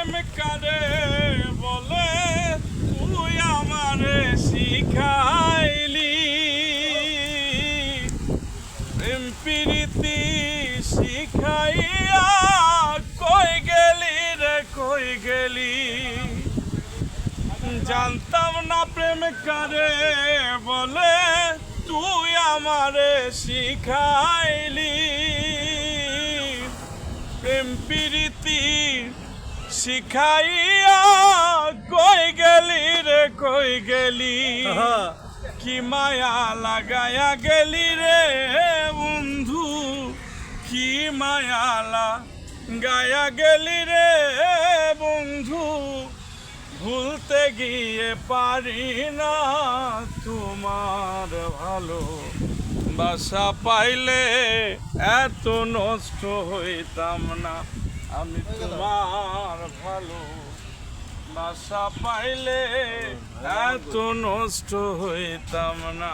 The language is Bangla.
প্রেম কারে বলে তুই আমারে শিখাইলি, প্রেম প্রীতি শিখাইয়া কই গেলি রে কই গেলি। জানতাম না প্রেম কারে বলে তুই আমারে শিখাইলি, প্রেম প্রীতি শিখাইয়া কই গেলি রে কই গেলি। কি মায়া লাগায়া গেলি রে বন্ধু, কি মায়া লাগায়া গেলি রে বন্ধু। ভুলতে গিয়ে পারি না তোমার ভালো বাসা পাইলে এত নষ্ট হইতাম না আমি। তোমার ভালো বাসা পাইলে এত নষ্ট হইতাম না।